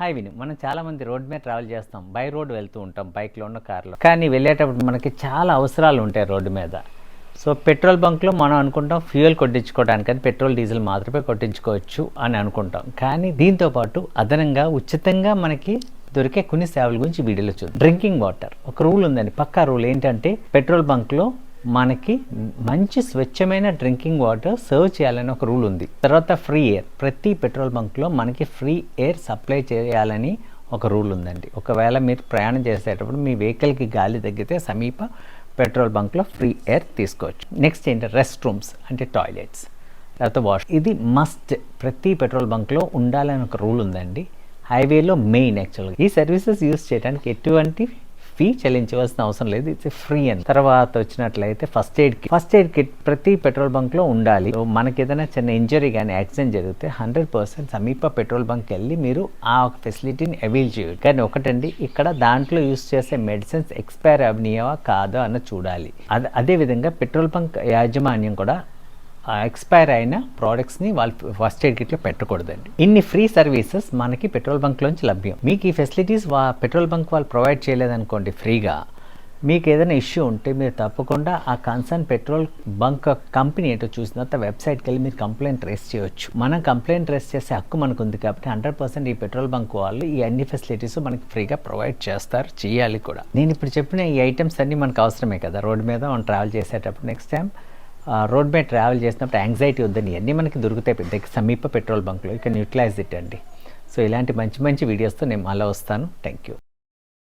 Hi విను, మనం చాలా మంది రోడ్ మీద ట్రావెల్ చేస్తాం, బై రోడ్ వెళ్తూ ఉంటాం, బైక్లోనో కార్లో. కానీ వెళ్ళేటప్పుడు మనకి చాలా అవసరాలు ఉంటాయి రోడ్డు మీద. సో పెట్రోల్ బంక్లో మనం అనుకుంటాం ఫ్యూయల్ కొట్టించుకోవడానికి, అది పెట్రోల్ డీజిల్ మాత్రమే కొట్టించుకోవచ్చు అని అనుకుంటాం. కానీ దీంతోపాటు అదనంగా ఉచితంగా మనకి దొరికే కొన్ని సేవల గురించి వీడియోలో చూద్దాం. డ్రింకింగ్ వాటర్ ఒక రూల్ ఉందండి, పక్కా రూల్ ఏంటంటే పెట్రోల్ బంక్లో మనకి మంచి స్వచ్ఛమైన డ్రింకింగ్ వాటర్ సర్వ్ చేయాలని ఒక రూల్ ఉంది. తర్వాత ఫ్రీ ఎయిర్, ప్రతి పెట్రోల్ బంక్లో మనకి ఫ్రీ ఎయిర్ సప్లై చేయాలని ఒక రూల్ ఉందండి. ఒకవేళ మీరు ప్రయాణం చేసేటప్పుడు మీ వెహికల్కి గాలి తగ్గితే సమీప పెట్రోల్ బంక్లో ఫ్రీ ఎయిర్ తీసుకోవచ్చు. నెక్స్ట్ ఏంటి, రెస్ట్ రూమ్స్ అంటే టాయిలెట్స్, లేకపోతే వాష్, ఇది మస్ట్ ప్రతి పెట్రోల్ బంక్లో ఉండాలని ఒక రూల్ ఉందండి. హైవేలో మెయిన్ యాక్చువల్గా ఈ సర్వీసెస్ యూస్ చేయడానికి ఎటువంటి ఫీ చెల్లించవలసిన అవసరం లేదు, ఇట్స్ ఫ్రీ అని. తర్వాత వచ్చినట్లయితే ఫస్ట్ ఎయిడ్ కిట్ ప్రతి పెట్రోల్ బంక్లో ఉండాలి. మనకి ఏదైనా చిన్న ఇంజరీ కానీ యాక్సిడెంట్ జరిగితే 100% సమీప పెట్రోల్ బంక్కి వెళ్ళి మీరు ఆ ఫెసిలిటీని అవైల్ చేయొచ్చు. కానీ ఒకటండి, ఇక్కడ దాంట్లో యూస్ చేసే మెడిసిన్స్ ఎక్స్పైర్ అవ్వనియవా కాదా అన్న చూడాలి. అదేవిధంగా పెట్రోల్ బంక్ యాజమాన్యం కూడా ఎక్స్పైర్ అయిన ప్రోడక్ట్స్ని వాళ్ళు ఫస్ట్ ఎయిడ్ కిట్లో పెట్టకూడదండి. ఇన్ని ఫ్రీ సర్వీసెస్ మనకి పెట్రోల్ బంక్లోంచి లభ్యం. మీకు ఈ ఫెసిలిటీస్ పెట్రోల్ బంక్ వాళ్ళు ప్రొవైడ్ చేయలేదనుకోండి ఫ్రీగా, మీకు ఏదైనా ఇష్యూ ఉంటే మీరు తప్పకుండా ఆ కన్సర్న్ పెట్రోల్ బంక్ కంపెనీ ఏంటో చూసిన తర్వాత వెబ్సైట్కి వెళ్ళి మీరు కంప్లైంట్ రేస్ చేయొచ్చు. మనం కంప్లైంట్ రేస్ చేసే హక్కు మనకు ఉంది కాబట్టి 100% ఈ పెట్రోల్ బంక్ వాళ్ళు ఈ అన్ని ఫెసిలిటీస్ మనకి ఫ్రీగా ప్రొవైడ్ చేస్తారు, చేయాలి కూడా. నేను ఇప్పుడు చెప్పిన ఈ ఐటమ్స్ అన్నీ మనకు అవసరమే కదా రోడ్డు మీద మనం ట్రావెల్ చేసేటప్పుడు. నెక్స్ట్ టైం రోడ్ మీద ట్రావెల్ చేసినప్పుడు యాంగ్జైటీ వద్దని అన్నీ మనకి దొరుకుతాయి పెద్ద సమీప పెట్రోల్ బంక్లో. యూ కెన్ యూటిలైజ్ ఇట్ అండి. సో ఇలాంటి మంచి మంచి వీడియోస్తో నేను మళ్ళీ వస్తాను. Thank you.